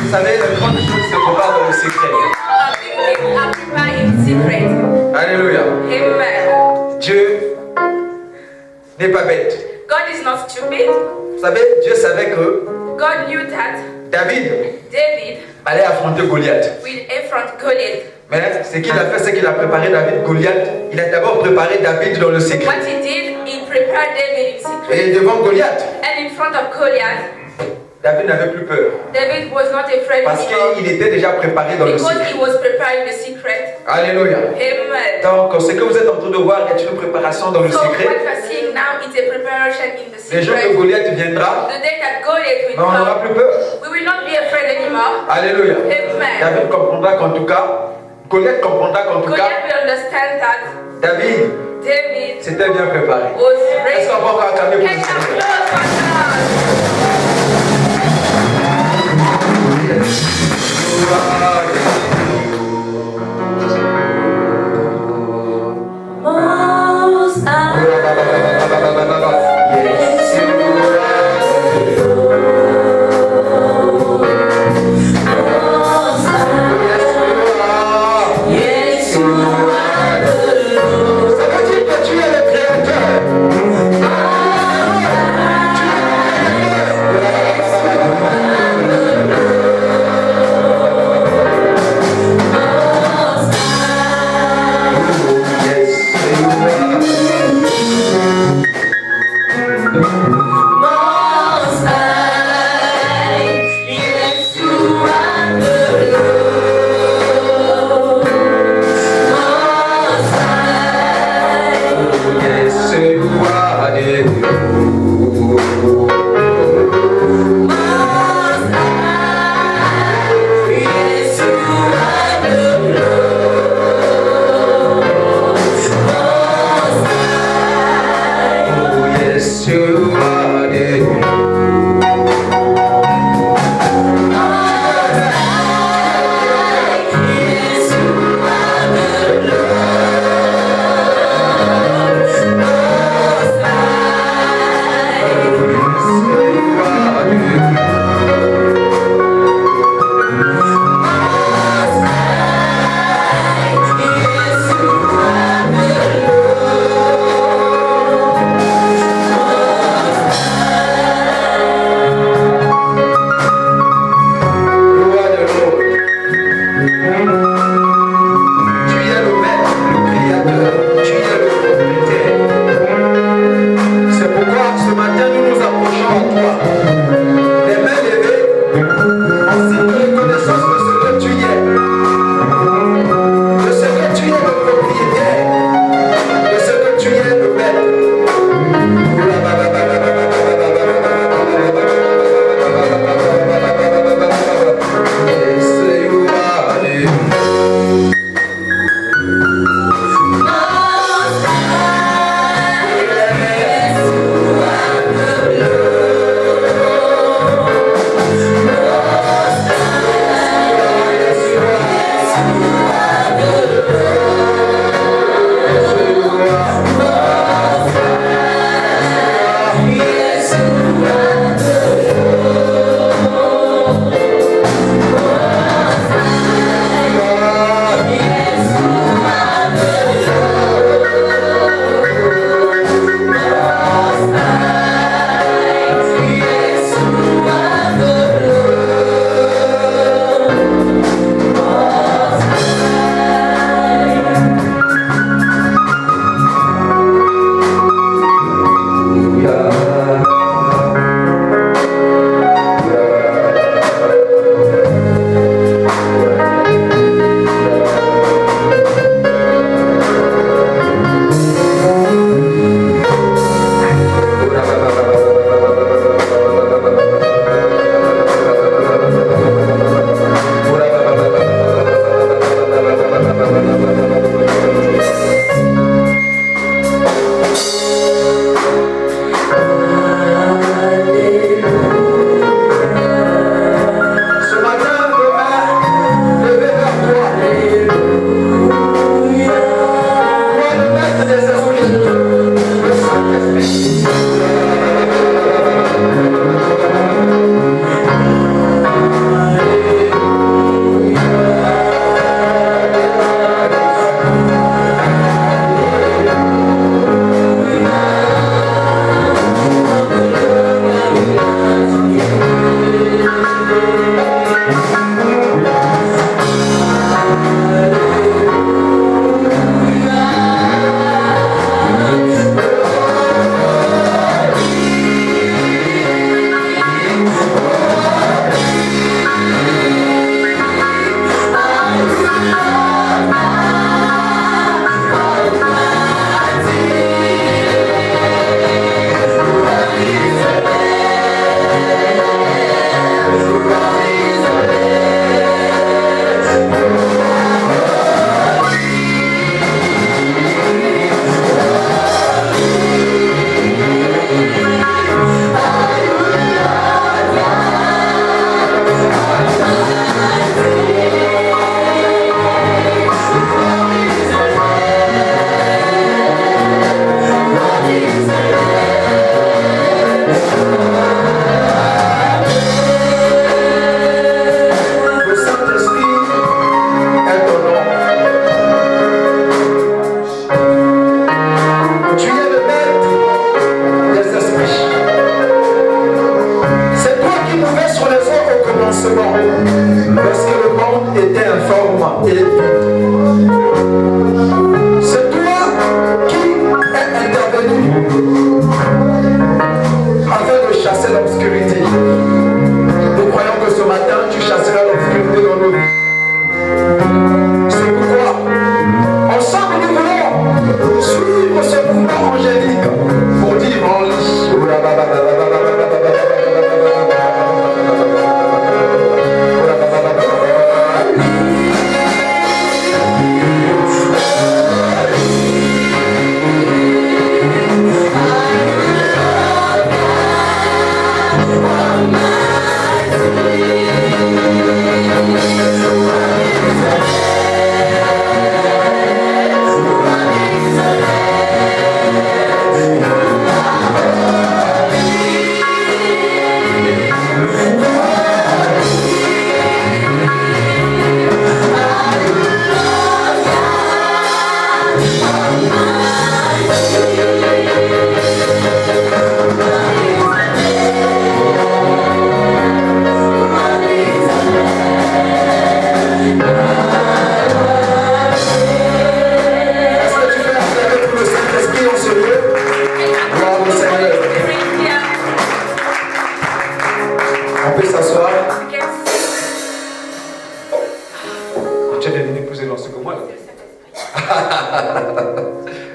Vous savez, les grandes choses se préparent dans le secret. Alléluia. Amen. Dieu n'est pas bête. God is not stupid. Vous savez, Dieu savait que God knew that David allait affronter Goliath. will affront Goliath. Mais ce qu'il a fait, c'est qu'il a préparé David, Goliath. Il a d'abord préparé David dans le secret. What he did, he prepared David in secret. Et devant Goliath, And in front of Goliath, David n'avait plus peur. David was not afraid Parce anymore. qu'il était déjà préparé dans le Because secret. he was preparing the secret. Alléluia. Amen. Donc, ce que vous êtes en train de voir est une préparation dans le So what secret. we're seeing now is a preparation in the Le jour que secret. Goliath viendra, The day that Goliath will on n'aura come, plus peur. we will not be afraid anymore. Alléluia. Amen. David comprendra qu'en tout cas, Goliath comprendra qu'en tout cas, Goliath will understand that David David s'était bien préparé. was Est-ce ready. qu'on va encore acclamer pour Can le you Seigneur? applause for Most High, yes, you Most High, yes, you are the Lord. Ça veut dire que tu es le créateur. Most High, yes, you are the Lord. Most High, Yes, you are the Most High, yes, you are the Lord. Most High, Yes, you are the yes, you are the Lord. Most High. Gloire de l'eau. Tu es le maître, le créateur, tu es le propriétaire. C'est pourquoi ce matin nous nous approchons à toi, les mains levées, en signe de reconnaissance de ce que tu es. De ce que tu es le propriétaire, de ce que tu es le maître. Yes, you are the Most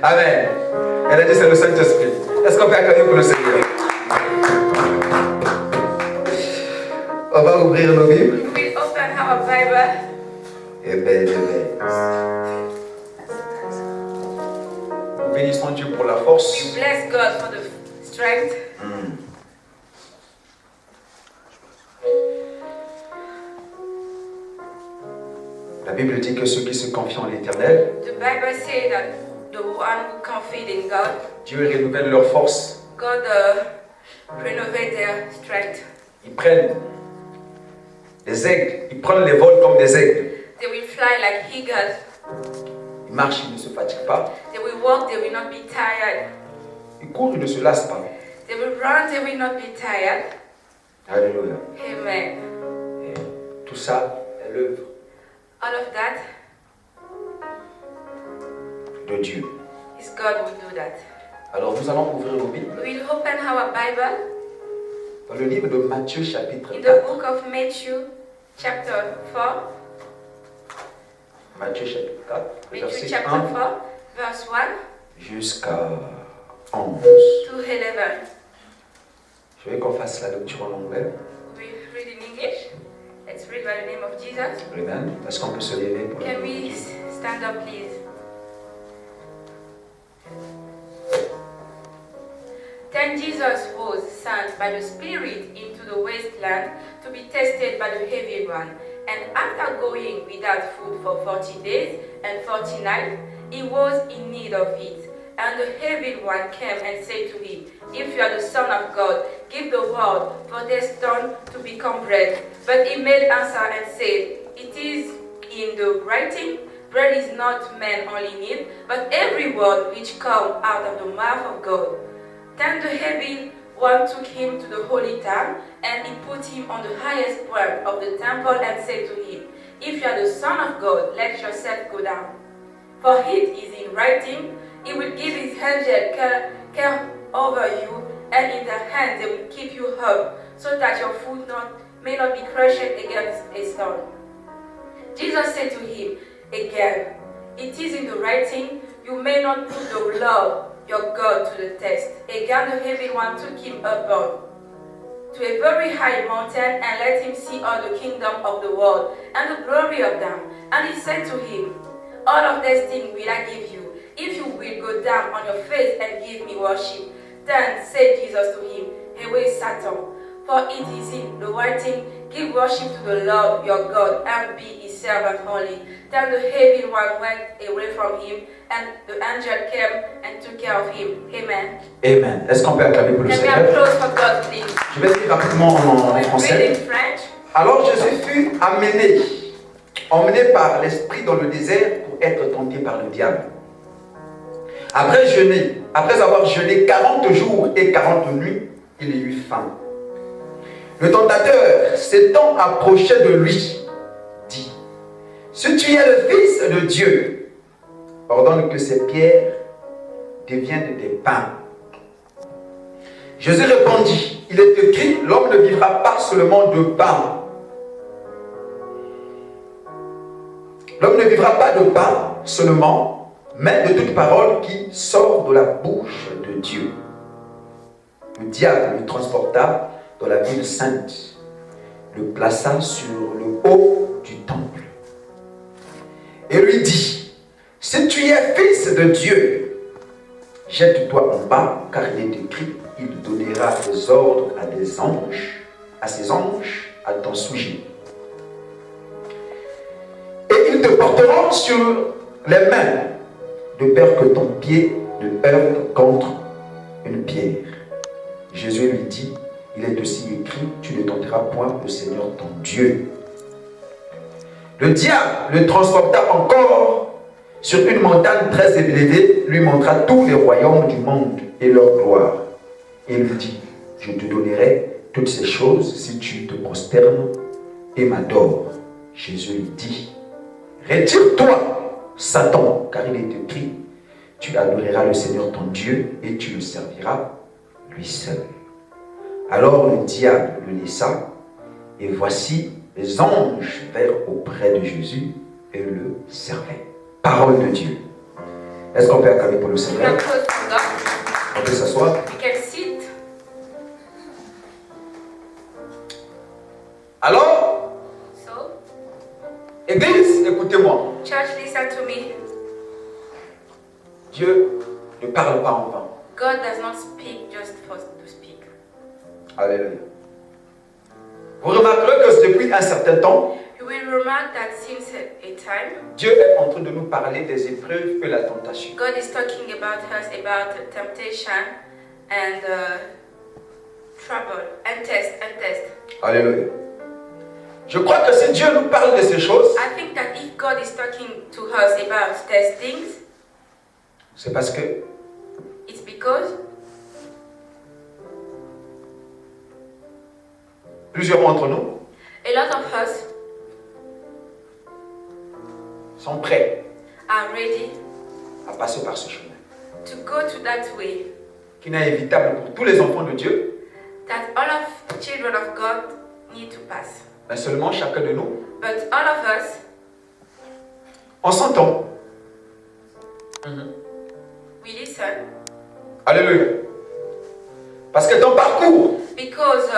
Amen. Elle a dit c'est le Saint-Esprit. Est-ce qu'on peut acclamer pour le Seigneur? On va ouvrir nos Bibles. We open our Bible. Amen, amen. Nous bénissons Dieu pour la force. We bless God for the strength. La Bible dit que ceux qui se confient en l'Éternel, The Bible says that the one who confide in God, Dieu renouvelle leur force. God renovate their strength. Ils prennent des aigles, ils prennent les vols comme des aigles. They will fly like eagles. Ils marchent, ils ne se fatiguent pas. They will walk, they will not be tired. Ils courent, ils ne se lassent pas. They will run, they will not be tired. Alléluia. Amen. Et tout ça est l'œuvre All of that de Dieu. is God who do that. Alors nous allons ouvrir nos Bibles We will open our Bible dans le livre de Matthieu chapitre in the 4. book of Matthew, chapter 4. Matthieu chapitre 4, Matthew verset chapter 1 4, verse 1 jusqu'à 11. to 11. Je veux qu'on fasse la lecture en anglais. We read in English. Let's read by the name of Jesus. Amen. Est-ce qu'on peut se lever pour la Can we lecture? stand up, please? Then Jesus was sent by the Spirit into the wasteland to be tested by the heavy one. And after going without food for 40 days and 40 nights, he was in need of it. And the heavy one came and said to him, If you are the Son of God, give the word for this stone to become bread. But he made answer and said, It is in the writing, bread is not man only need, but every word which comes out of the mouth of God. Then the heavy one took him to the holy town, and he put him on the highest point of the temple and said to him, If you are the Son of God, let yourself go down. For it is in writing, he will give his angel care over you, and in their hands they will keep you up, so that your foot may not be crushed against a stone. Jesus said to him again, It is in the writing, you may not put the Lord your God to the test. Again the heavy one took him upon to a very high mountain and let him see all the kingdom of the world and the glory of them. And he said to him, all of these things will I give you, if you will go down on your face and give me worship. Then said Jesus to him, away Satan, for it is in the writing, give worship to the Lord your God and be his servant only. Then the heavy one went away from him, and the angel came and took care of him. Amen. Amen. Est-ce qu'on peut acclamer pour le Can we Seigneur? applause for God, please? Je vais dire rapidement en We read français. in French. Alors Jésus fut emmené par l'Esprit dans le désert pour être tenté par le diable. Après avoir jeûné 40 jours et 40 nuits, il eut faim. Le tentateur, s'étant approché de lui, dit, si tu es le Fils de Dieu, ordonne que ces pierres deviennent des pains. Jésus répondit, il est écrit, l'homme ne vivra pas seulement de pain. L'homme ne vivra pas de pain seulement, mais de toute parole qui sort de la bouche de Dieu. Le diable le transporta dans la ville sainte, le plaça sur le haut du temple et lui dit, si tu es fils de Dieu, jette-toi en bas, car il est écrit, il donnera des ordres à ses anges à ton sujet. Et ils te porteront sur les mains, de peur que ton pied ne heurte contre une pierre. Jésus lui dit, il est aussi écrit, tu ne tenteras point le Seigneur ton Dieu. Le diable le transporta encore sur une montagne très élevée, lui montra tous les royaumes du monde et leur gloire. Et il lui dit, je te donnerai toutes ces choses si tu te prosternes et m'adores. Jésus lui dit, retire-toi, Satan, car il est écrit, tu adoreras le Seigneur ton Dieu et tu le serviras lui seul. Alors le diable le laissa, et voici les anges vinrent auprès de Jésus et le servaient. Parole de Dieu. Est-ce qu'on peut acclamer pour le Seigneur? On peut s'asseoir. Alors, Église, écoutez-moi. Church, listen to me. Dieu ne parle pas en vain. God does not speak just to speak. Alléluia. Vous remarquerez que depuis un certain temps, You will remark that since a time, Dieu est en train de nous parler des épreuves et la tentation. God is talking about us about temptation and trouble and test. Alléluia. Je crois que si Dieu nous parle de ces choses, I think that if God is talking to us about testings, c'est parce que it's because plusieurs d'entre nous a lot of us sont prêts are ready à passer par ce chemin, to go to that way qui n'est évitable pour tous les enfants de Dieu, that all of the children of God need to pass. mais seulement chacun de nous, But all of us, en son temps. we listen Alléluia. Parce que ton parcours because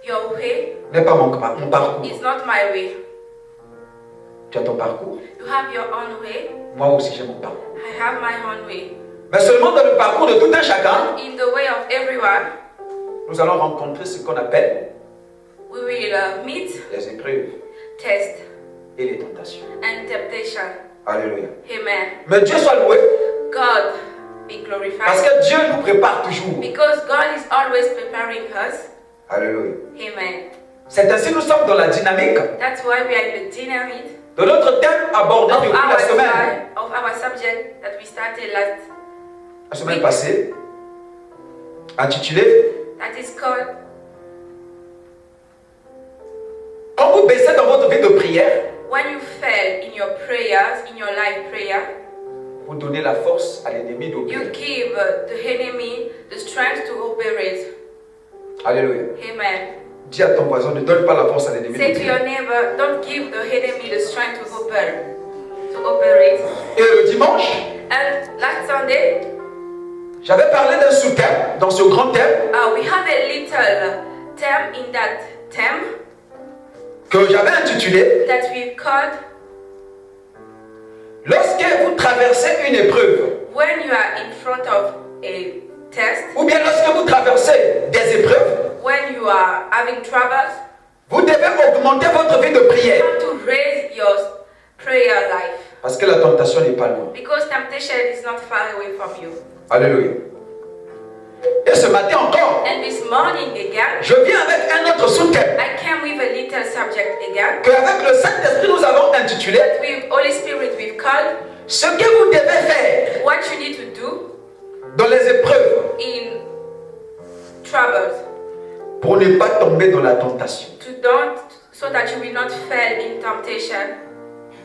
your way n'est pas mon parcours. is not my way. Tu as ton parcours. You have your own way. Moi aussi j'ai mon parcours. I have my own way. Mais seulement dans le parcours de tout un chacun, In the way of everyone, nous allons rencontrer ce qu'on appelle we will meet, les épreuves test, et les tentations. and temptation. Alléluia. Amen. Mais Dieu soit loué, God be parce glorified que Dieu nous prépare toujours. because God is always preparing us. Alléluia. Amen. C'est ainsi que nous sommes dans la dynamique That's why we are in the dynamic de notre thème abordé of depuis la semaine. our subject that we started La semaine passée, intitulé that is called quand vous baissez dans votre vie de prière, when you fail in your prayers, in your life prayer, vous donnez la force à l'ennemi you d'opérer. give the enemy the strength to operate. Alléluia. Amen. Dis à ton voisin, ne donne pas la force à l'ennemi Say to your d'opérer. neighbor, don't give the enemy the strength to operate. Et le dimanche, And last Sunday, J'avais parlé d'un sous-thème dans ce grand thème we have a little term in that term que j'avais intitulé that we've called lorsque vous traversez une épreuve when you are in front of a test, ou bien lorsque vous traversez des épreuves, when you are having troubles, vous devez augmenter votre vie de you prière have to raise your prayer life parce que la tentation n'est pas loin. because temptation is not far away from you. Alléluia. Et ce matin encore, And this morning again, je viens avec un autre sous-thème I came with a little subject again qu'avec le Saint-Esprit nous avons intitulé with Holy Spirit we've called ce que vous devez faire what you need to do dans les épreuves in troubles pour ne pas tomber dans la tentation. so that you will not fall in temptation.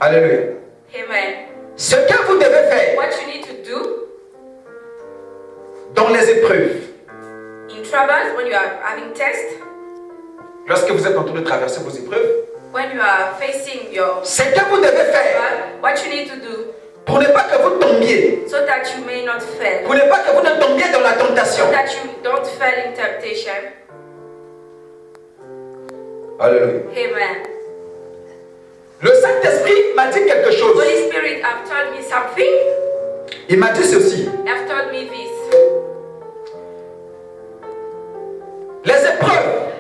Alléluia. Amen. Ce que vous devez faire What you need to do dans les épreuves, in troubles when you are having tests, lorsque vous êtes en train de traverser vos épreuves, when you are facing your ce que vous devez faire trouble, what you need to do pour ne pas que vous tombiez, so that you may not fail, pour ne pas que vous ne tombiez dans la tentation. so that you don't fall in temptation. Alléluia. Amen. Le Saint-Esprit m'a dit quelque chose. Holy Spirit have told me something. Il m'a dit ceci. Have told me this. Les épreuves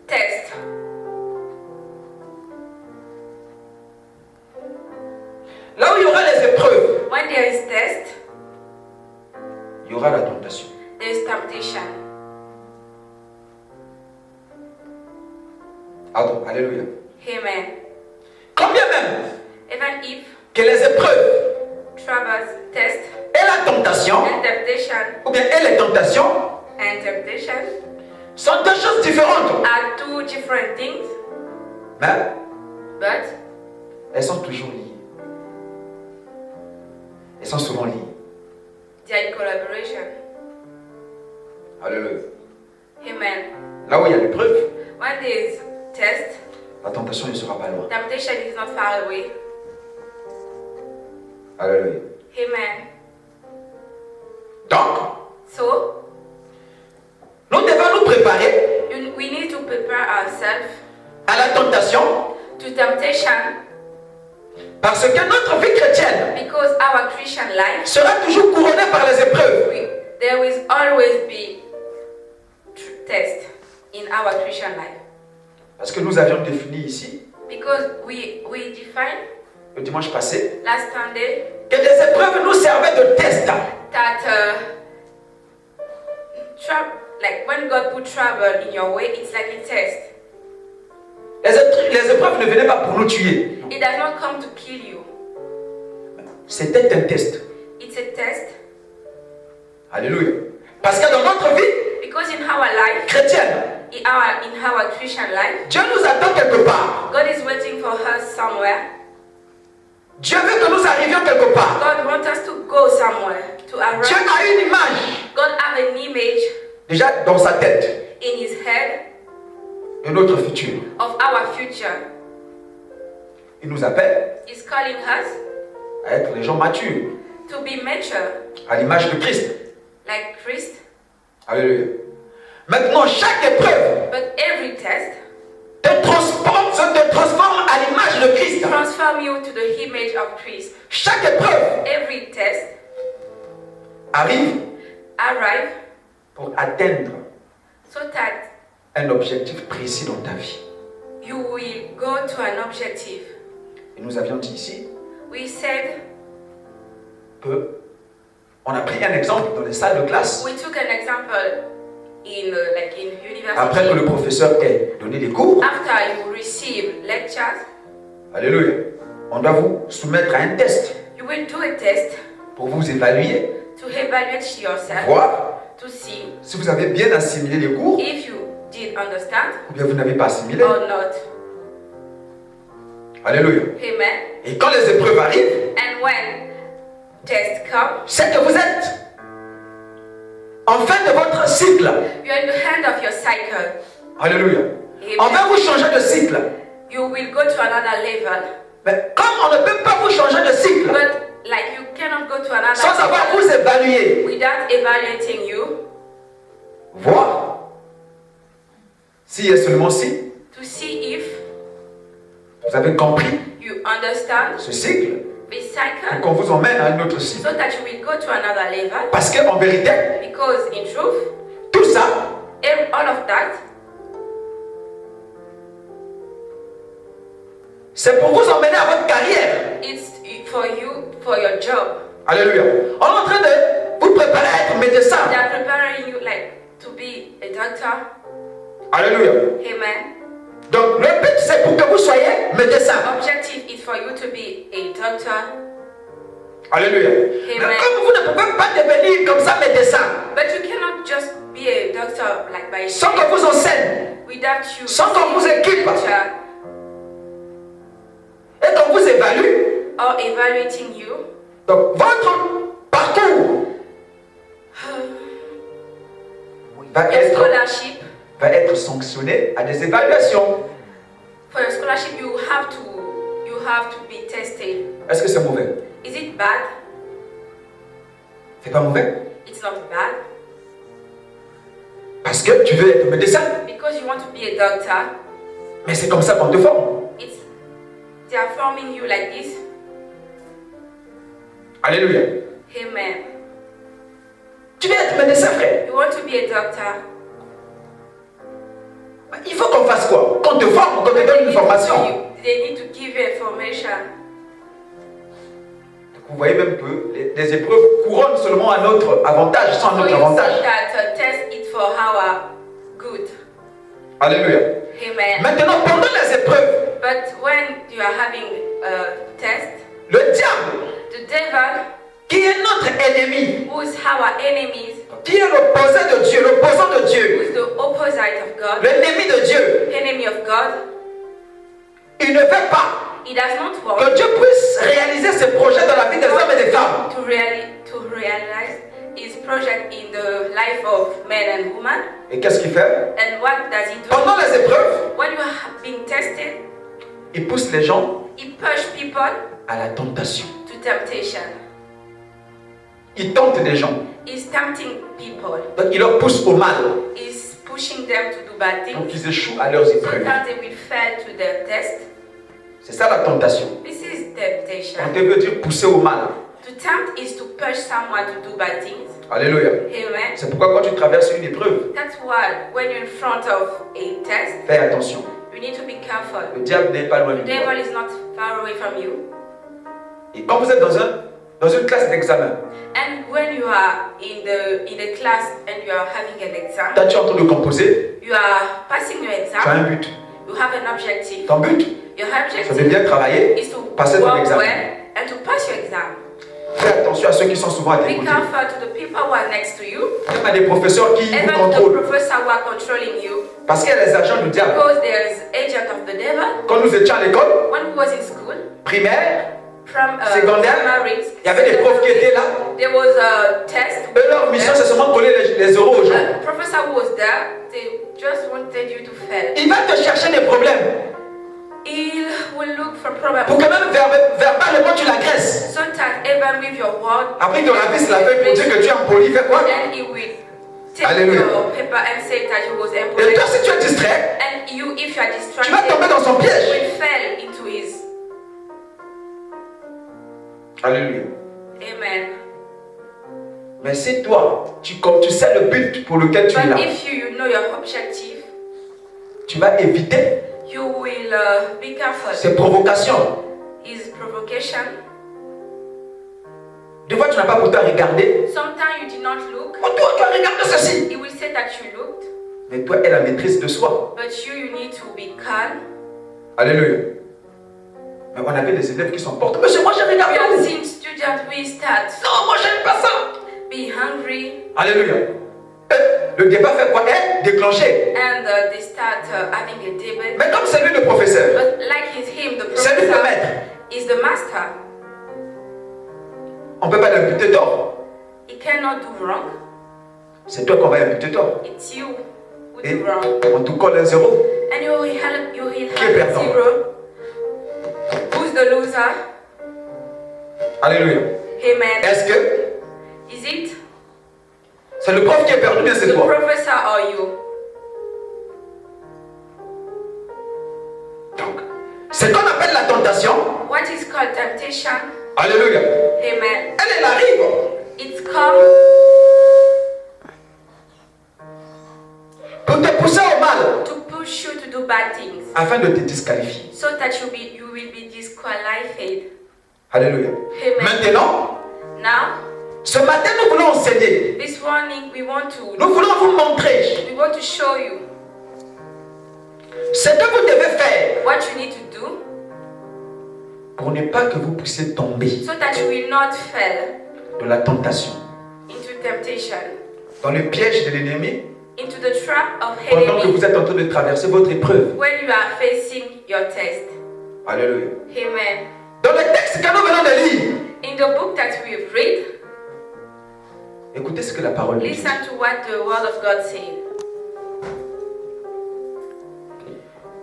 Test. là où il y aura les épreuves, When there is test, il y aura la tentation. there is temptation. Pardon, alléluia. Amen. Quand bien même Even if que les épreuves troubles, test, et la tentation, and temptation, ou bien et les tentations, and temptation sont deux choses différentes. are two different things, Mais but elles sont toujours liées. Elles sont souvent liées. they are in collaboration. Alléluia. Amen. Là où il y a l'épreuve, When there is test, la tentation ne sera pas loin. temptation is not far away. Alléluia. Amen. Donc, So, nous devons nous préparer we need to prepare ourselves à la tentation to temptation parce que notre vie chrétienne because our Christian life, sera toujours couronnée par les épreuves. there will always be test in our Christian life. Parce que nous avions défini ici, Because we define le dimanche passé, last Sunday que les épreuves nous servaient de test. that like when God put trouble in your way, it's like a test. Les épreuves ne venaient pas pour nous tuer. It does not come to kill you. C'était un test. It's a test Alléluia. Parce que dans notre vie because in our life, chrétienne, in our Christian life, Dieu nous attend quelque part. God is waiting for us somewhere. Dieu veut que nous arrivions quelque part. God wants us to go somewhere, to arrive. Dieu a une image God has an image déjà dans sa tête in his head de notre futur. of our future. Il nous appelle He's calling us à être les gens matures, to be mature, à l'image de Christ. like Christ. Alléluia. Maintenant, chaque épreuve But every test te transforme à l'image de Christ. transforms you to the image of Christ. Chaque épreuve Every test arrive arrive pour atteindre so that un objectif précis dans ta vie. you will go to an objective. Et nous avions dit ici We said, que on a pris un exemple dans les salles de classe. we took an example in university. Après que le professeur ait donné les cours, After you receive lectures, alléluia, on doit vous soumettre à un test you will do a test pour vous évaluer, to evaluate yourself, voir to see si vous avez bien assimilé les cours if you did understand ou bien vous n'avez pas assimilé. or not. Alléluia. Amen. Et quand les épreuves arrivent, And when tests come, c'est que vous êtes en fin de votre cycle. you're in the hand of your cycle. Alléluia. Amen. On va vous changer de cycle. You will go to another level. Mais comme on ne peut pas vous changer de cycle, But Like you cannot go to another sans avoir level vous évalué. without evaluating you, Voir si et seulement si to see if vous avez compris you understand ce cycle this pour cycle, qu'on vous emmène à un autre cycle. so that you will go to another level. Parce qu'en vérité, Because in truth, tout ça, all of that, c'est pour vous emmener à votre carrière. it's for you, for your job. Alléluia. On est en train de vous préparer à être médecin. They are preparing you like to be a doctor. Alléluia. Amen. Donc le but c'est pour que vous soyez médecin. Objective is for you to be a doctor. Alléluia. Mais comme vous ne pouvez pas devenir comme ça médecin But you cannot just be a doctor like by sans qu'on vous enseigne without you sans qu'on vous équipe teacher et qu'on vous évalue. or evaluating you. Donc votre parcours Your scholarship, va être sanctionné à des évaluations. for your scholarship, you have to be tested. Est-ce que c'est mauvais? Is it bad? C'est pas mauvais. It's not bad Parce que tu veux être médecin. because you want to be a doctor. Mais c'est comme ça qu'on te forme. They are forming you like this. Alléluia. Amen. Tu veux être médecin, frère. You want to be a doctor. Il faut qu'on fasse quoi? Qu'on te forme, qu'on te donne une formation. They need to give you information. Vous voyez même que les épreuves couronnent seulement à notre avantage, sans notre avantage. So that test it for our good. Alléluia. Amen. Maintenant, pendant les épreuves, But when you are having a test, le diable, the devil, qui est notre ennemi, who is our enemies, qui est l'opposé de Dieu, l'opposant de who Dieu, is the opposite of God, l'ennemi de Dieu, enemy of God, il ne veut pas he does not want que Dieu puisse réaliser ses projets dans la vie des hommes et des femmes. to realize his project in the life of men and women. Et qu'est-ce qu'il fait? And what does he do? Pendant les épreuves, When you are being tested, il pousse les gens he push people à la tentation. to temptation. Il tente des gens. He's tempting people. Donc il leur pousse au mal. He's pushing them to do bad Donc things. ils échouent à leurs épreuves. Sometimes they will fail to their test. C'est ça la tentation. This is temptation. Tenter veut dire pousser au mal. To tempt is to push someone to do bad things. Alléluia. Amen. C'est pourquoi quand tu traverses une épreuve, That's why when you're in front of a test, fais attention. you need to be careful. Le diable n'est pas loin de The toi. devil is not far away from you. Et quand vous êtes dans une classe d'examen, And when you are in the class and you are having an exam, toi tu es en train de composer, you are passing your tu as un exam, but. you have an objective. Ton but, Your c'est de objective bien travailler, is to passer ton work examen. well and to pass your exam. Fais attention à ceux qui sont souvent à tes Be côtés. careful to the people who are next to you, Même à des professeurs qui vous even the contrôlent. professors who are controlling you, Parce qu'il y a les agents du diable. because there's agent of the devil. Quand nous étions à l'école When we was in school, primaire, from secondaire, primary, il y avait des profs qui étaient là. there was a test. Eux, leur mission, c'est seulement de coller les euros aux gens. The professor who was there, they just wanted you to fail. Il va te chercher des problèmes. He will look for Pour problems. que même verbalement tu l'agresses. Sometimes even with your word, Après, il te ravisse la feuille pour dire que tu es impoli. Fais quoi? then he will take Alléluia. your paper and say that you was Et employed. toi, si tu es distrait, And you, if you are tu vas tomber distracted, dans son you piège. will fall into his. Alléluia. Amen. Mais si toi, tu sais le but pour lequel tu es là, But if you know your objective, tu vas éviter you will be careful. ces provocations. His provocation. Des fois, tu n'as pas pourtant regardé. Sometimes you did not look. Oh, toi, tu as regardé ceci. He will say that you looked, Mais toi, elle a la maîtrise de soi. but you need to be calm. Alléluia. Mais on avait des élèves qui sont portés. Monsieur, moi, j'ai We regardé. have où? seen students we start Non, moi, j'aime pas ça. be hungry Alléluia. Le débat fait quoi? Déclenché. and they start having a debate. Mais comme c'est lui le professeur, But like it's him, the c'est lui le professor maître, is the master. on ne peut pas l'imputer tort. He cannot do wrong. C'est toi qu'on va imputer tort. It's you who Et do wrong. on te colle un zéro. And you will have Qui est perdant? zero. Who's the loser? Alléluia. Amen. Est-ce que Is it c'est le prof qui est perdu, bien c'est the toi? professor or you? Donc, ce qu'on appelle la tentation, What is called temptation? alléluia, Amen. elle arrive It's come pour te pousser au mal, to push you to do bad things, afin de te disqualifier. so that you will be disqualified. Alléluia. Amen. Maintenant, Now, ce matin, nous voulons enseigner. this morning we want Nous voulons vous montrer to show you ce que vous devez faire what you need to do, pour ne pas que vous puissiez tomber so that you will not fall dans la tentation, into temptation, dans le piège de l'ennemi, into the trap of pendant que enemy vous êtes en train de traverser votre épreuve. when you are facing your test. Alléluia. Amen. Dans le texte que nous venons de lire, In the book that we have read, écoutez ce que la parole dit. listen to what the word of God says.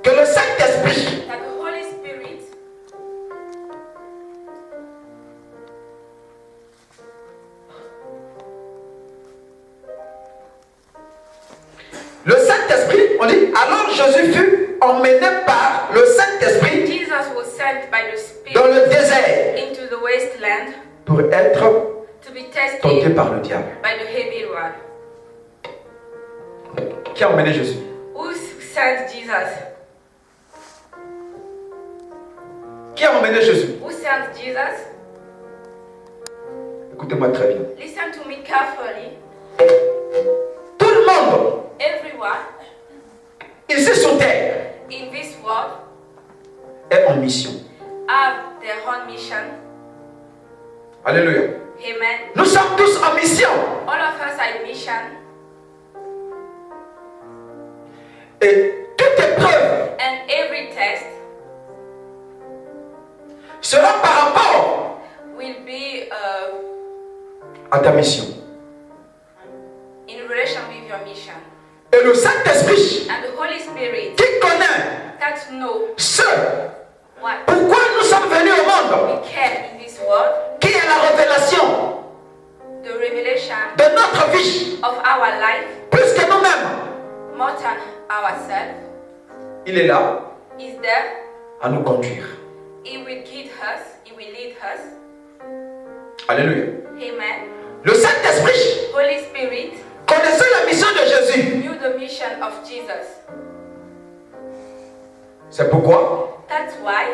Que le Saint-Esprit That the Holy Spirit Le Saint-Esprit, on dit, alors Jésus fut emmené par le Saint-Esprit Jesus was sent by the Spirit dans le désert into the wasteland pour être to be tenté tested par le diable. by the heavy one. Qui a emmené Jésus? Who sent Jesus? Qui a emmené Jésus? Who sent Jesus? Écoutez-moi très bien. Listen to me carefully. Tout le monde Everyone ici sur terre in this world est en mission. have their own mission. Alléluia. Amen. Nous sommes tous en mission. All of us are in mission. Et toute épreuve And every test sera par rapport will be à ta mission. in relation with your mission. Et le Saint-Esprit And the Holy Spirit qui connaît that know ce what pourquoi nous sommes venus au monde, we can in this world, qui est la révélation the revelation de notre vie, of our life, plus que nous-mêmes. more than ourselves, Il est là is there. à nous conduire. He will guide us, He will lead us. Alléluia. Amen. Le Saint-Esprit Holy Spirit connaissait la mission de Jésus. knew the mission of Jesus. C'est pourquoi That's why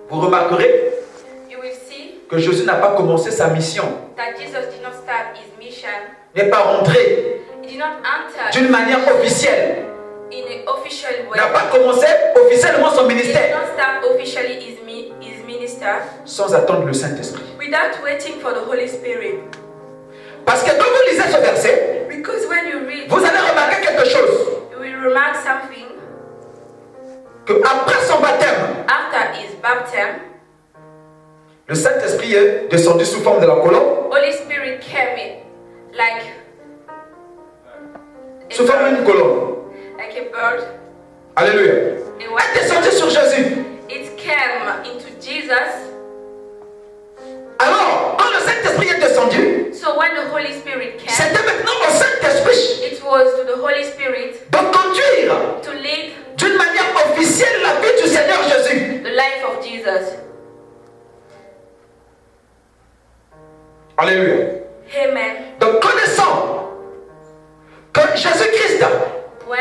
vous remarquerez you will see que Jésus n'a pas commencé sa mission, that Jesus did not start His mission. n'est pas rentré He did not enter d'une manière officielle, in an official way. n'a pas commencé officiellement son He did ministère not start officially his minister sans attendre le Saint-Esprit. without waiting for the Holy Spirit. Parce que quand vous lisez ce verset, Because when you read, vous allez remarquer quelque chose, you will remark something. que après son baptême, After his baptism, le Saint-Esprit est descendu sous forme de la colombe, Holy Spirit came in like sous forme d'une colombe. like a bird. Alléluia. It Est was- descendu sur Jésus. It came into Jesus. Alors, quand le Saint-Esprit est descendu, So when the Holy Spirit came, c'était maintenant au Saint-Esprit it was to the Holy Spirit de conduire to lead d'une manière officielle la vie du Seigneur Jésus. the life of Jesus. Alléluia. Amen. Donc connaissant que Jésus-Christ When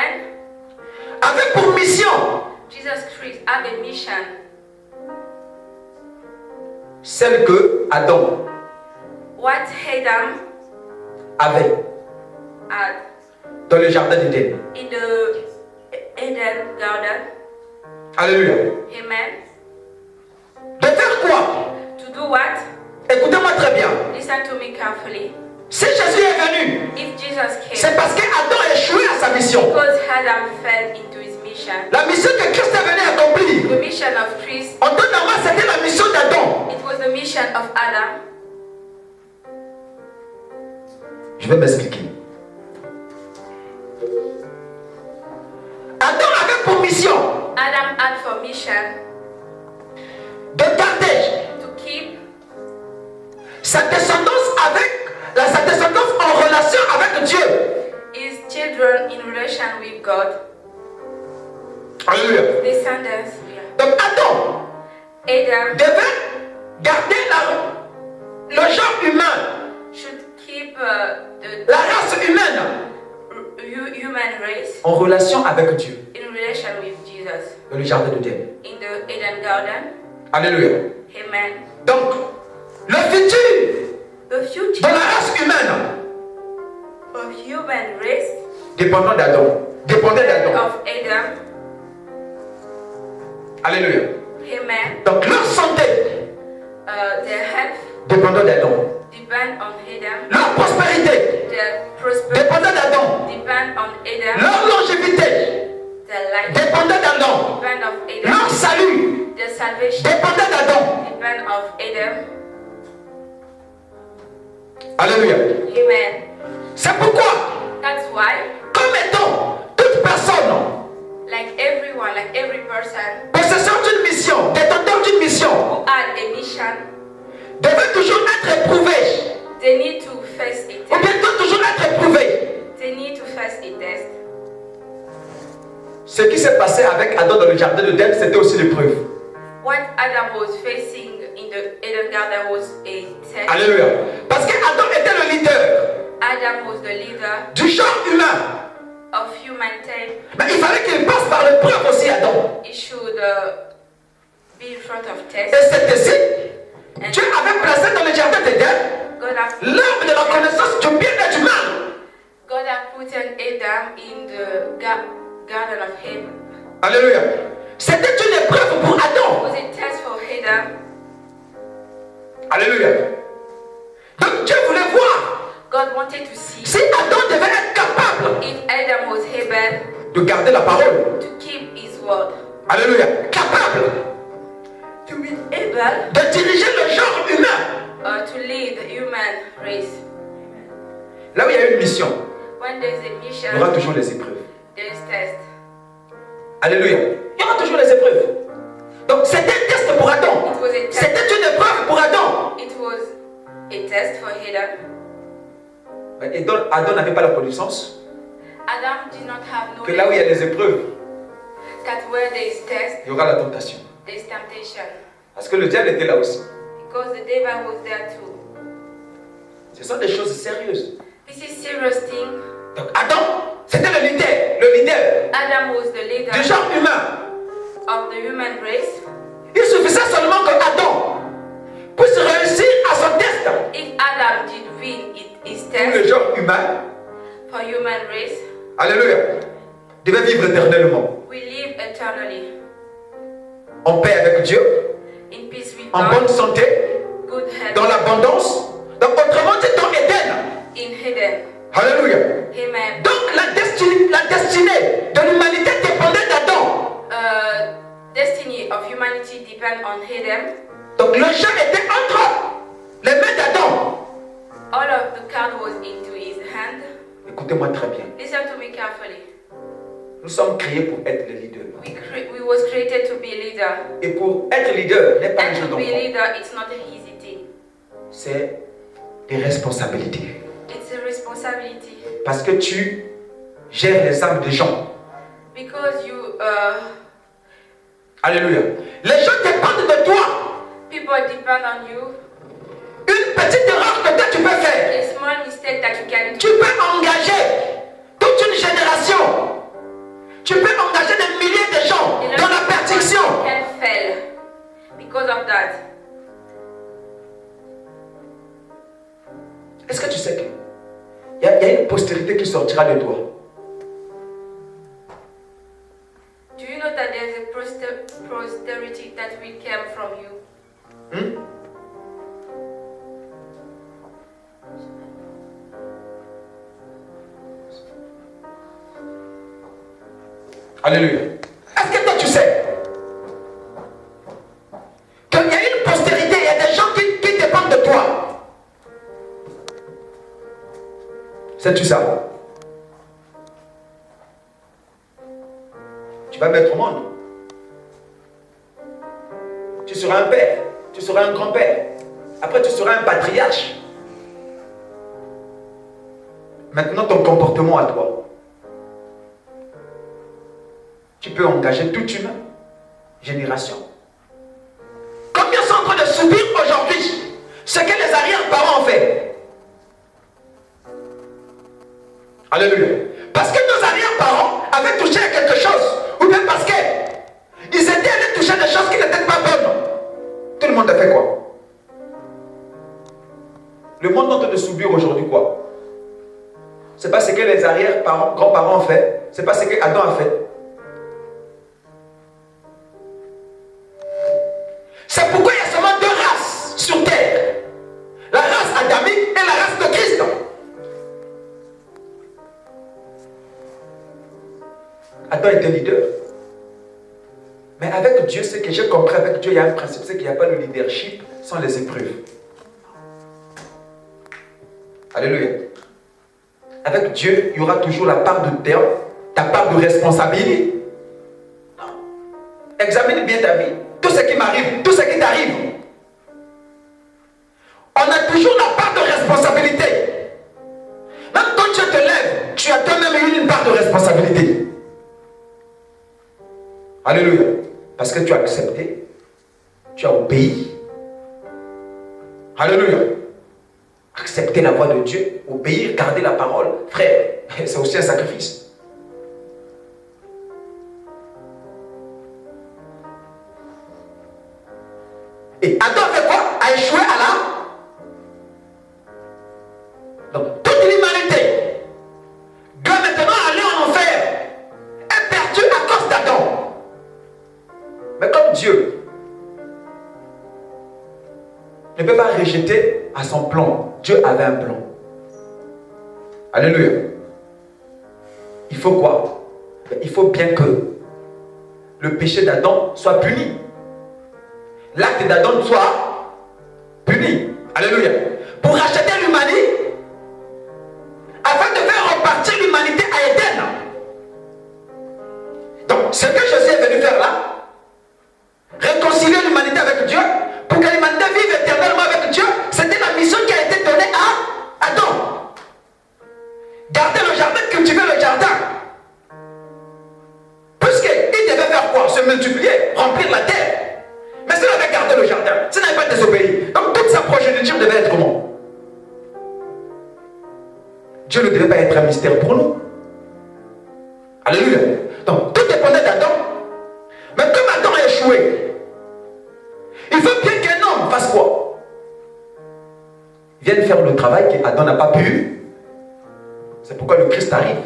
avait pour mission Jesus Christ had a mission, celle que Adam what Adam avait had dans le jardin d'Éden. in the Eden garden. Alléluia. Amen. De faire quoi? To do what? Écoutez-moi très bien. Listen to me carefully. Si Jésus est venu, If Jesus c'est came, parce qu'Adam a échoué à sa mission. because Adam fell into his mission. La mission que Christ est venu accomplir, The mission of Christ, en temps normal, c'était la mission d'Adam. it was the mission of Adam. Je vais m'expliquer. Adam avait pour mission Adam had for mission de garder to keep sa descendance en relation avec Dieu. His children in relation with God. Alléluia. Descendants. Yeah. Donc Adam Adam devait garder le genre humain, should keep la race humaine human race en relation avec Dieu in relation with Jesus dans le jardin d'Éden. in the Eden Garden. Alléluia. Amen. Donc, le futur The future de la race humaine of human race dépendait d'Adam. of Adam. Alléluia. Amen. Donc, leur santé Their health dépendait d'Adam. depend on Adam. Leur prospérité Their prosperity dépendait d'Adam. depend on Adam. Leur longévité Their life dépendait d'Adam. depend of Adam. Leur salut Their salvation dépendait d'Adam. depend of Adam. Alléluia. Amen. C'est pourquoi, That's why, comme étant toute personne like everyone, like every person possesseur d'une mission, détenteur d'une mission, who had a mission, devait toujours être éprouvé. they need to face a Ou test. bien doit toujours être éprouvé. They need to face a test. Ce qui s'est passé avec Adam dans le jardin d'Éden, c'était aussi l'épreuve. What Adam was facing in the Eden Garden was a test. Alléluia. Parce qu'Adam était le leader Adam was the leader du genre humain. of humankind. Mais il fallait qu'il passe par l'épreuve aussi, Adam. He should be in front of Et test. c'est ainsi, And Dieu avait placé dans le jardin d'Éden God has l'arbre de la connaissance du bien et du mal. God has put an Adam in the Garden of Heaven. Alléluia. C'était une épreuve pour It Adam. was a test for Adam. Alléluia. Donc Dieu voulait voir God wanted to see si Adam devait être capable if Adam was able de garder la parole. to keep his word, Alléluia. Capable to be able de diriger le genre humain. to lead the human race. Là où il y a une mission, When there's a il y mission, aura toujours les épreuves. there's test. Alléluia. Il y aura toujours les épreuves. Donc c'était un test pour Adam. It was a test. C'était une épreuve pour Adam. It was a test for Adam. Et donc Adam n'avait pas la connaissance Adam did not have que là où il y a knowledge les épreuves, that where there is test, il y aura la tentation. there is temptation. Parce que le diable était là aussi. Because the devil was there too. Ce sont des choses sérieuses. This is serious thing. Donc Adam, c'était le leader Adam was the leader du genre humain. of the human race. Il suffisait seulement que Adam puisse réussir à son test If Adam did win his pour le test genre humain. for human race, Alléluia. Devait vivre éternellement we live eternally en paix avec Dieu, in peace with en God, bonne santé, good health, dans l'abondance. Donc autrement dit dans Éden. in Eden. Alléluia. Amen. Donc la destinée de l'humanité dépendait d'Adam. Destiny of humanity depend on Adam. Donc le jeu était entre les mains d'Adam. All of the card was into his hand. Écoutez-moi très bien. Listen to me carefully. Nous sommes créés pour être les leaders. We was created to be leader. Et pour être leader n'est pas un And jeu to be d'enfant. leader, it's not an easy thing. C'est des responsabilités. It's a responsibility. Parce que tu gères les âmes des gens. Because you, Alléluia. Les gens dépendent de toi. people depend on you. Une petite erreur que toi tu peux faire. A small mistake that you can Tu peux engager toute une génération. Tu peux engager des milliers de gens dans la perdition. can fail because of that. Est-ce que tu sais qu'il y a une postérité qui sortira de toi? Do you know that there's a posterity that will come from you? Alléluia. Est-ce que toi tu sais qu'il y a une postérité, il y a des gens qui dépendent de toi? Sais-tu ça? Tu vas mettre au monde. Tu seras un père, tu seras un grand-père. Après, tu seras un patriarche. Maintenant, ton comportement à toi. Tu peux engager toute une génération. Combien sont en train de subir aujourd'hui ce que les arrière-parents ont fait? Alléluia. Parce que nos arrière-parents avaient touché à quelque chose. Ou bien parce qu'ils étaient allés toucher des choses qui n'étaient pas bonnes. Tout le monde a fait quoi? Le monde est en train de subir aujourd'hui quoi? C'est pas ce que les arrière-parents, grands-parents ont fait. C'est pas ce que Adam a fait. C'est pourquoi il y a seulement deux races sur terre. La race adamique et la race de Christ. Adam était leader. Mais avec Dieu, ce que j'ai compris avec Dieu, il y a un principe, c'est qu'il n'y a pas de leadership sans les épreuves. Alléluia. Avec Dieu, il y aura toujours la part de ta part de responsabilité. Non. Examine bien ta vie. Tout ce qui m'arrive, tout ce qui t'arrive. On a toujours la part de responsabilité. Même quand tu te lèves, tu as toi-même eu une part de responsabilité. Alléluia. Parce que tu as accepté, tu as obéi. Alléluia. Accepter la voix de Dieu, obéir, garder la parole. Frère, c'est aussi un sacrifice. Et Adam fait quoi? A échoué à la... Donc, toute l'humanité doit maintenant aller en enfer. Est perdue à cause d'Adam. Mais comme Dieu ne peut pas rejeter à son plan, Dieu avait un plan. Alléluia. Il faut quoi? Il faut bien que le péché d'Adam soit puni. L'acte d'Adam soit puni. Alléluia. Pour racheter l'humanité, afin de faire repartir l'humanité à Éden. Donc, ce que Jésus est venu faire là, réconcilier l'humanité avec Dieu, pour que l'humanité vive éternellement avec Dieu, c'était la mission qui a été donnée à Adam. Garder le jardin, cultiver le jardin. Puisqu'il devait faire quoi? Se multiplier, remplir la terre. Mais s'il avait gardé le jardin, s'il n'avait pas désobéi, donc toute sa progéniture devait être comment? Dieu ne devait pas être un mystère pour nous. Alléluia. Donc tout dépendait d'Adam. Mais comme Adam a échoué, il faut bien qu'un homme fasse quoi? Vienne faire le travail qu'Adam n'a pas pu. C'est pourquoi le Christ arrive.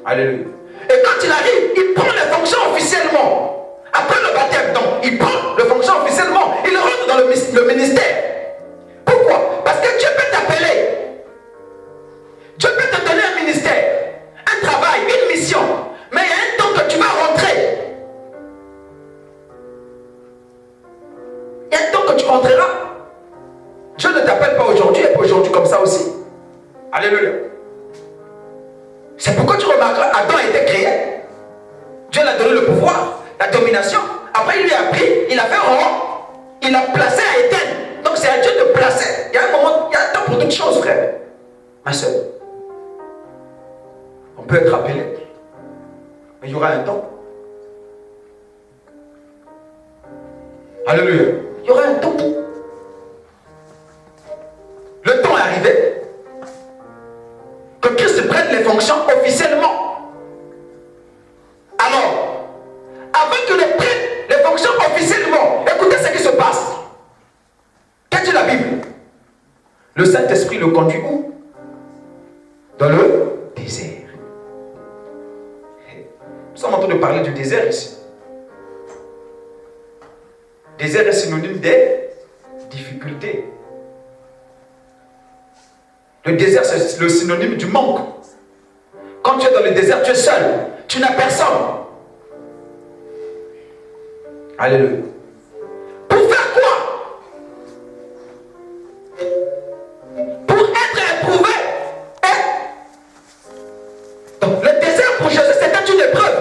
Alléluia. Et quand il arrive, il prend les fonctions officiellement. Après le baptême, donc, il prend les fonctions officiellement. Il rentre dans le ministère. Pourquoi? Parce que Dieu peut t'appeler. Dieu peut te donner un ministère, un travail, une mission. Mais il y a un temps que tu vas rentrer. Il y a un temps que tu rentreras. Dieu ne t'appelle pas aujourd'hui et pas aujourd'hui comme ça aussi. Alléluia. C'est pourquoi tu remarqueras, Adam a été créé. Dieu lui a donné le pouvoir, la domination. Après, il lui a pris, il a fait rond, il l'a placé à Éden. Donc, c'est à Dieu de placer. Il y a un moment, il y a un temps pour toutes choses, frère. Ma soeur. On peut être appelé. Mais il y aura un temps. Alléluia. Il y aura un temps. Le temps est arrivé. Que Christ prenne les fonctions officiellement. Alors, avant qu'il ne prenne les fonctions officiellement, écoutez ce qui se passe. Qu'est-ce que dit la Bible? Le Saint-Esprit le conduit où? Dans le désert. Nous sommes en train de parler du désert ici. Désert est synonyme des difficultés. Le désert, c'est le synonyme du manque. Quand tu es dans le désert, tu es seul. Tu n'as personne. Alléluia. Pour faire quoi? Pour être éprouvé. Donc, le désert pour Jésus, c'était une épreuve.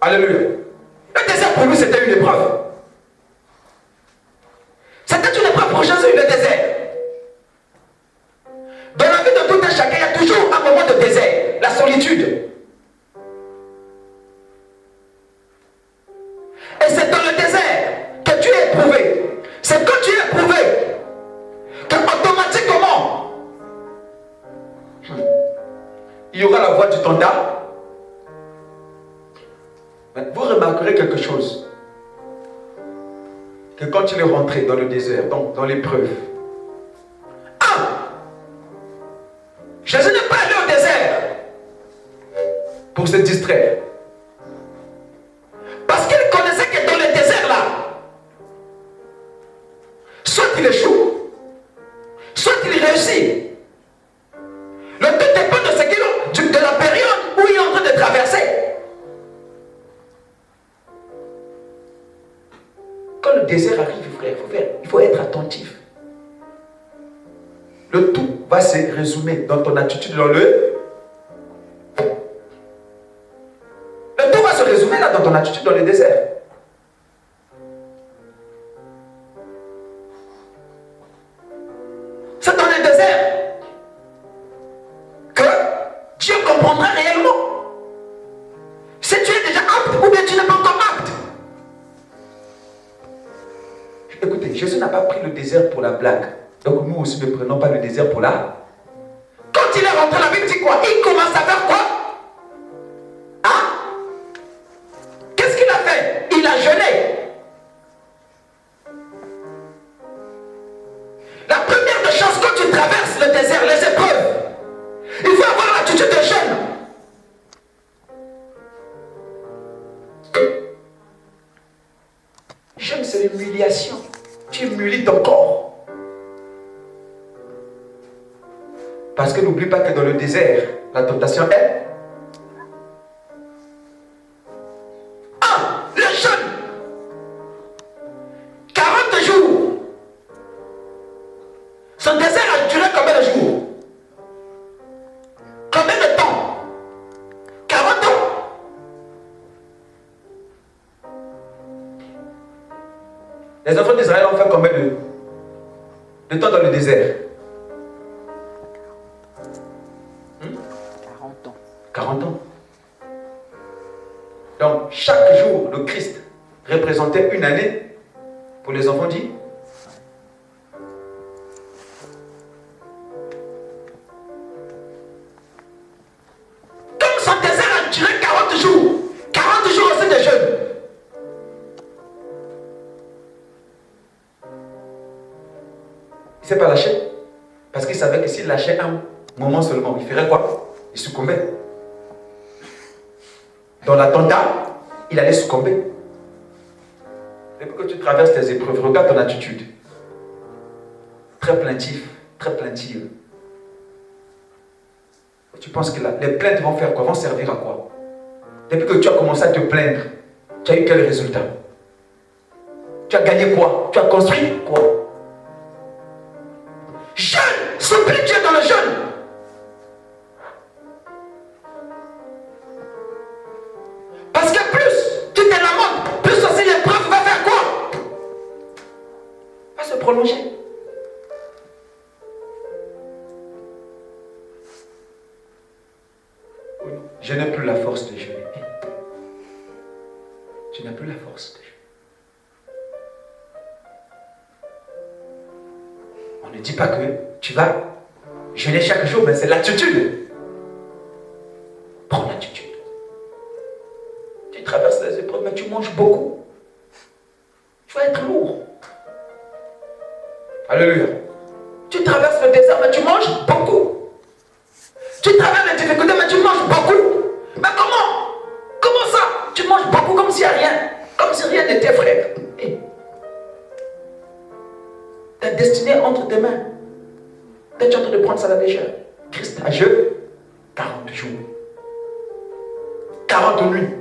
Alléluia. c'était une épreuve. C'était une épreuve pour Jésus, le désert. Dans la vie de tout un chacun, il y a toujours un moment de désert, la solitude. Et c'est dans le désert que tu es éprouvé. C'est quand tu es éprouvé que automatiquement il y aura la voix du tonda. Vous remarquerez quelque chose. Que quand il est rentré dans le désert, donc dans l'épreuve, Jésus n'est pas allé au désert pour se distraire. Parce qu'il connaissait que dans le désert là, soit il échoue, soit il réussit. Le tout dépend de la période où il est en train de traverser. Quand le désert arrive, frère, il faut être attentif. Le tout va se résumer dans ton attitude dans le tout va se résumer là dans ton attitude dans le désert. C'est dans le désert que Dieu comprendra réellement si tu es déjà apte ou bien tu n'es pas encore apte. Écoutez, Jésus n'a pas pris le désert pour la blague. Donc nous aussi ne prenons pas le désert pour la... Quand il est rentré, la Bible dit quoi? Il commence à faire quoi? Hein? Qu'est-ce qu'il a fait? Il a jeûné. La première des choses quand tu traverses le désert, les épreuves, il faut avoir l'attitude de jeûne. Jeûne, c'est l'humiliation. Tu humilies ton corps. Parce que n'oublie pas que dans le désert, la tentation est le jeûne. 40 jours. Ce désert a duré combien de jours? Combien de temps? 40 ans. Les enfants d'Israël ont fait combien de temps dans le désert? 40 ans. Donc, chaque jour, le Christ représentait une année pour les enfants dits. Comme son désert a duré 40 jours, 40 jours aussi de jeûne. Il ne s'est pas lâché. Parce qu'il savait que s'il lâchait un moment seulement, il ferait quoi? Il succombait. Dans l'attentat, il allait succomber. Depuis que tu traverses tes épreuves, regarde ton attitude. Très plaintif, très plaintive. Tu penses que les plaintes vont faire quoi? Vont servir à quoi? Depuis que tu as commencé à te plaindre, tu as eu quel résultat? Tu as gagné quoi? Tu as construit quoi? Jeûne! Supplie Dieu dans le jeûne! Parce que plus tu te lamentes, plus aussi l'épreuve va faire quoi? Va se prolonger. Je n'ai plus la force de jeûner. Tu n'as plus la force de jeûner. On ne dit pas que tu vas jeûner chaque jour, mais c'est l'attitude. Prends l'attitude. Tu traverses les épreuves, mais tu manges beaucoup. Tu vas être lourd. Alléluia. Tu traverses le désert, mais tu manges beaucoup. Tu traverses les difficultés, mais tu manges beaucoup. Mais comment? Comment ça? Tu manges beaucoup comme s'il n'y a rien. Comme si rien n'était, frère. Ta destinée entre tes mains. Tu es en train de prendre ça à la légère. Christ a jeûné 40 jours. 40 nuits.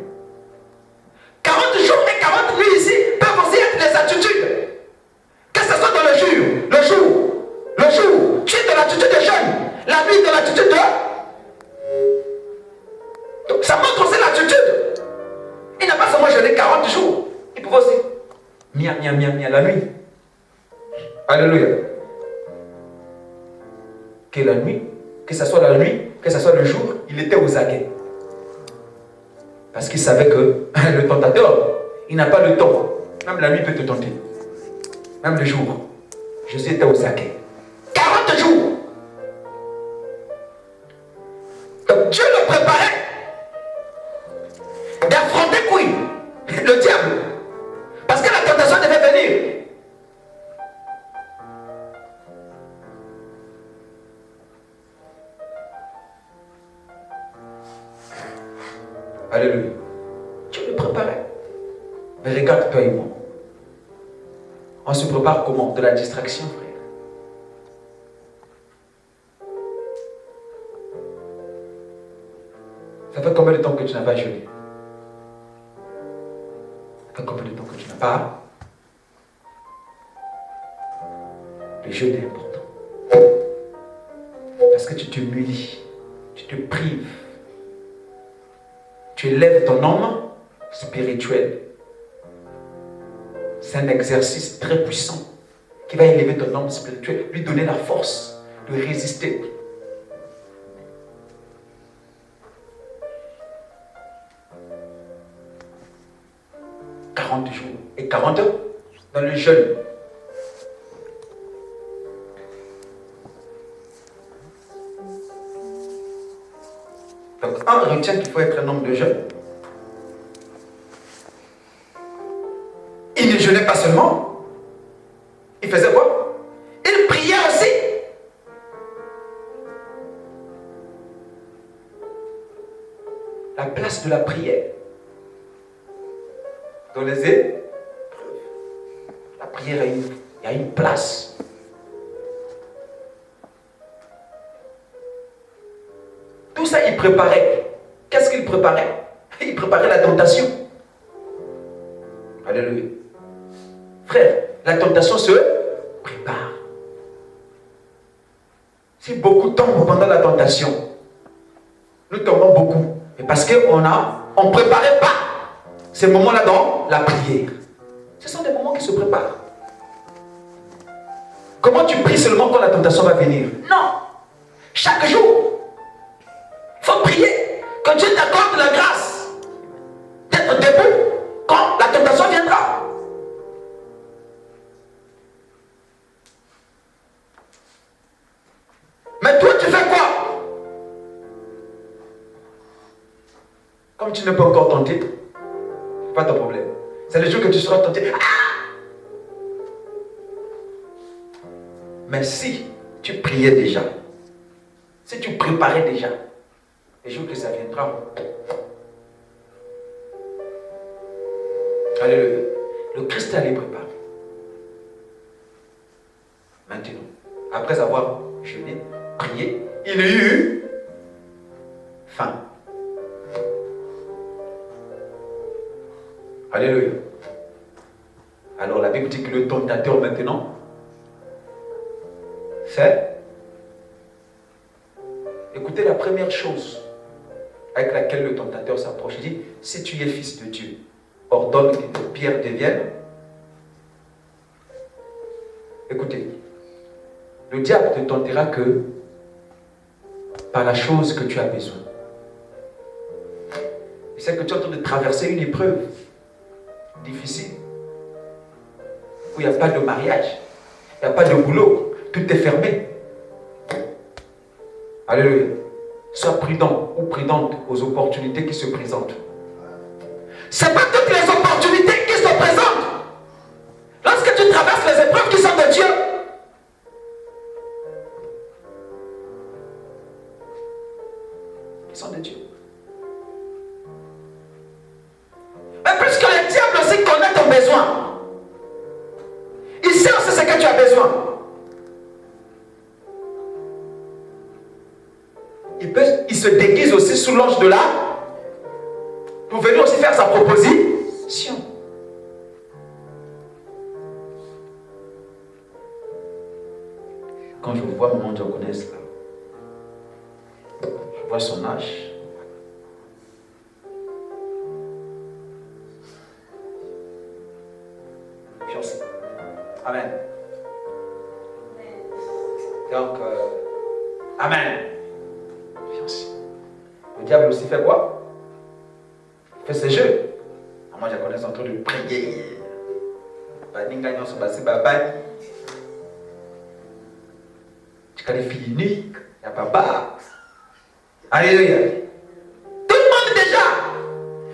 40 jours et 40 nuits ici peuvent aussi être des attitudes. Que ce soit dans le jour, tu es dans l'attitude de jeûne. La nuit dans l'attitude de... Donc ça montre aussi l'attitude. Il n'a pas seulement jeûné 40 jours. Il pouvait Mia, la nuit. Alléluia. Que la nuit, que ce soit la nuit, que ce soit le jour, il était aux aguets. Parce qu'il savait que le tentateur, il n'a pas le temps. Même la nuit peut te tenter. Même le jour. Jésus était aux aguets. 40 jours. Donc Dieu le préparait d'affronter qui? Le diable. Parce que la tentation devait venir. Alléluia. Dieu le préparait. Mais regarde toi et moi. On se prépare comment? De la distraction, frère. Ça fait combien de temps que tu n'as pas jeûné? Ça fait combien de temps que tu n'as pas? Le jeûne est important. Parce que tu te munis, tu te prives. Tu élèves ton homme spirituel. C'est un exercice très puissant qui va élever ton homme spirituel, lui donner la force de résister. « 40 jours et 40 heures dans le jeûne. » Donc, un retient qu'il faut être un homme de jeûne. Il ne jeûnait pas seulement. Il faisait quoi? Il priait aussi. La place de la prière. Dans les épreuves. La prière, il y a une place. Tout ça, il préparait. Qu'est-ce qu'il préparait? Il préparait la tentation. Alléluia. Frère, la tentation se prépare. Si beaucoup tombent pendant la tentation, nous tombons beaucoup. Mais parce qu'on ne préparait pas ces moments-là dans la prière. Ce sont des moments qui se préparent. Comment tu pries seulement quand la tentation va venir? Non. Chaque jour, il faut prier que Dieu t'accorde la grâce d'être debout quand la tentation viendra. Mais toi, tu fais quoi? Comme tu n'es pas encore tenté, c'est pas ton problème. C'est le jour que tu seras tenté. Mais si tu priais déjà, si tu préparais déjà, les jours que ça viendra, alléluia, le Christ allait préparer. Maintenant, après avoir jeûné, prié, il eut faim. Alléluia. Alors la Bible dit que le tentateur maintenant fait. Écoutez la première chose avec laquelle le tentateur s'approche. Il dit, si tu es fils de Dieu, ordonne que tes pierres deviennent. Écoutez, le diable ne te tentera que par la chose que tu as besoin. Il sait que tu es en train de traverser une épreuve difficile, où il n'y a pas de mariage, il n'y a pas de boulot, tout est fermé. Alléluia. Sois prudent ou prudente aux opportunités qui se présentent. Ce n'est pas toutes les opportunités qui se présentent. Lorsque tu traverses les épreuves qui sont de Dieu, qui sont de Dieu. Mais puisque le diable aussi connaît ton besoin, il sait aussi ce que tu as besoin. Il se déguise aussi sous l'ange de là pour venir aussi faire sa proposition. Quand je vois maman Diaconesse là, je vois son âge. Le diable aussi fait quoi? Il fait ses jeux. Moi, je connais en train de prier. Gagnant son passé, baba. Tu connais les filles uniques, il y a papa. Alléluia. Tout le monde déjà.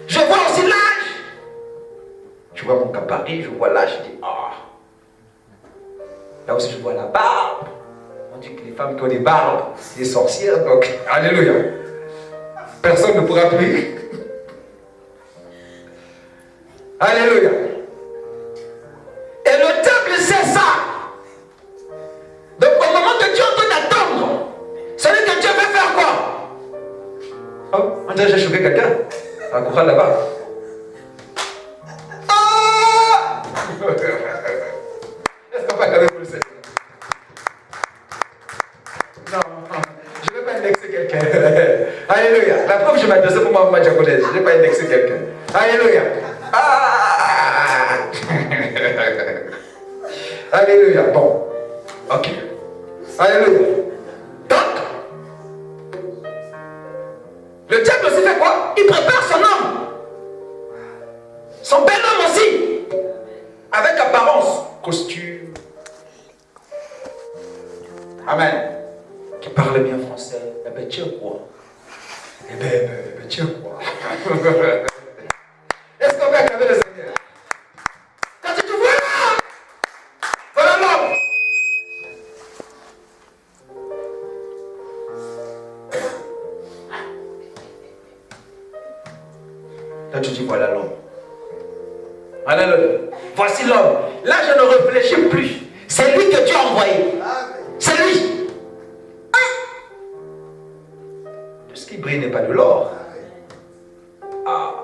Je vois aussi l'âge. Je vois mon gabarit, je vois l'âge, je dis, ah. Là aussi, je vois la barbe. On dit que les femmes qui ont des barbes, c'est des sorcières, donc, alléluia. Personne ne pourra plus. Alléluia. Et le diable sait ça. Donc au moment que Dieu est en train d'attendre, celui que Dieu veut faire quoi? Oh, on dirait que j'ai choqué quelqu'un. Un courant là-bas. Oh! Est-ce qu'on va quand même pour le Seigneur? Non, je ne vais pas indexer quelqu'un. Alléluia. La preuve, je m'adressais pour moi, diaconaise. Je ne vais pas indexer quelqu'un. Alléluia. Ah! Alléluia. Bon. Ok. Alléluia. Donc, le diable aussi fait quoi? Il prépare son homme. Son bel homme aussi. Avec apparence. Costume. Amen. Qui parle bien français. Eh ben, tiens quoi? Eh ben, tiens quoi? Est-ce qu'on peut acclamer le Seigneur? Quand tu te vois là, voilà l'homme. Quand tu dis voilà l'homme. Alléluia. Voici l'homme. Là, je ne réfléchis plus. C'est lui que Dieu a envoyé. C'est lui. Tout ce qui brille n'est pas de l'or. Ah.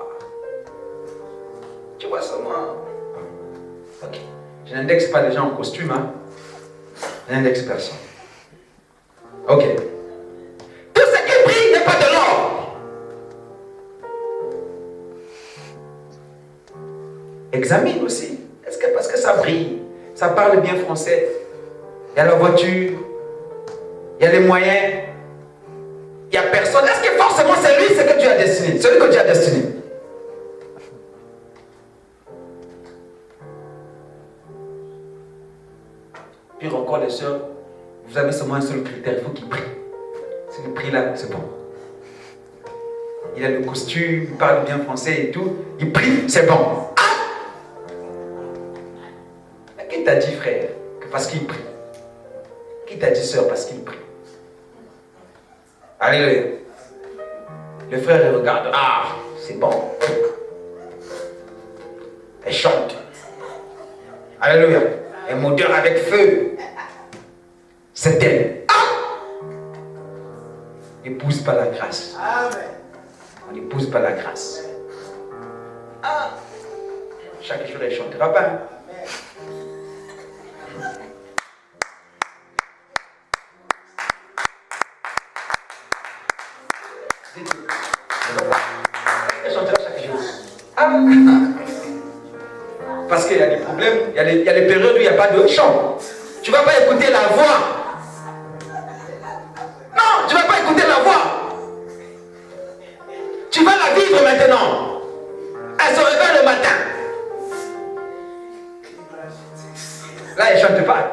Tu vois ça, moi? Ok. Je n'indexe pas les gens en costume, hein. Je n'indexe personne. Ok. Tout ce qui brille n'est pas de l'or. Examine aussi. Est-ce que parce que ça brille, ça parle bien français, il y a la voiture, il y a les moyens, il n'y a personne. Est-ce que forcément c'est lui, c'est que Dieu a destiné? Celui que Dieu a destiné. Pire encore, les sœurs, vous avez seulement un seul critère, il faut qu'il prie. C'est le prix là, c'est bon. Il a le costume, il parle bien français et tout, il prie, c'est bon. Ah! Qui t'a dit, frère, que parce qu'il prie? Qui t'a dit, sœur, parce qu'il prie? Alléluia. Le frère, il regarde, ah, c'est bon. Elle chante. Alléluia. Un moteur avec feu. C'est elle. Ah! N'épouse pas la grâce. On n'épouse pas la grâce. Ah! Chaque jour, elle chantera pas. Elle chantera chaque jour. Ah! Parce qu'il y a des problèmes, il y a les périodes où il n'y a pas de chant. Tu ne vas pas écouter la voix. Non, tu ne vas pas écouter la voix. Tu vas la vivre maintenant. Elle se réveille le matin. Là, elle ne chante pas.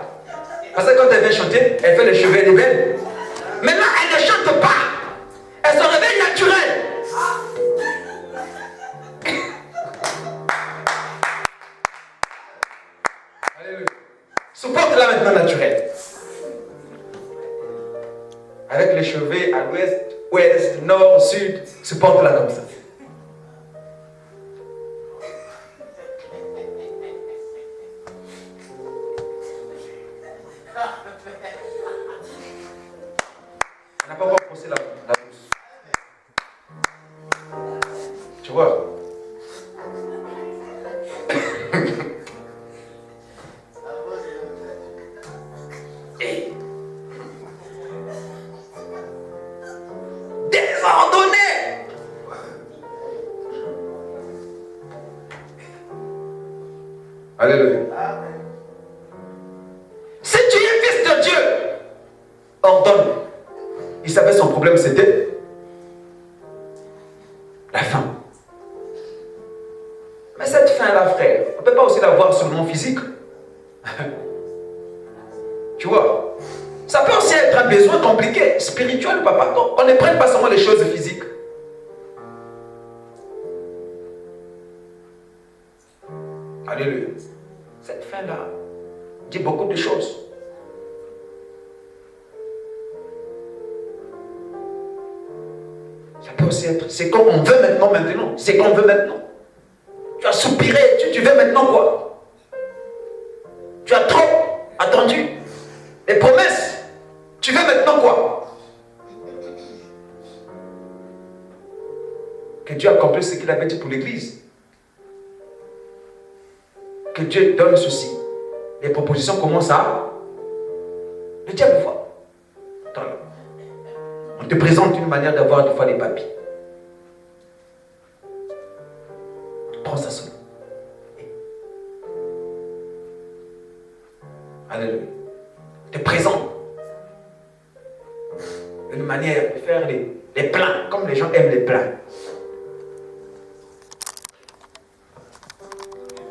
Parce que quand elle vient chanter, elle fait les cheveux, elle est belle. Mais là, elle ne chante pas. Elle se réveille naturelle. Supporte-la maintenant naturelle. Avec les cheveux à l'ouest, ouest, nord, sud, supporte-la comme ça. On n'a pas encore brossé la bouche. Tu vois? Désordonné. Alléluia. Si tu es fils de Dieu, ordonne. Il savait son problème c'était La faim. Mais cette faim-là, frère, on ne peut pas aussi la voir seulement physique. Tu vois, ça peut aussi être un besoin compliqué, spirituel, papa. Donc, on ne prenne pas seulement les choses physiques. Alléluia. Cette faim-là dit beaucoup de choses. Ça peut aussi être, c'est comme on veut maintenant. C'est qu'on veut maintenant. Tu as soupiré, tu veux maintenant quoi? Tu as trop attendu les promesses. Tu veux maintenant quoi? Que Dieu accomplisse ce qu'il avait dit pour l'Église. Que Dieu donne ceci. Les propositions commencent à... Le diable voit. Attends là. On te présente une manière d'avoir des fois des papiers. Prends ça seul. Alléluia. On te présente une manière de faire les plans, comme les gens aiment les plans.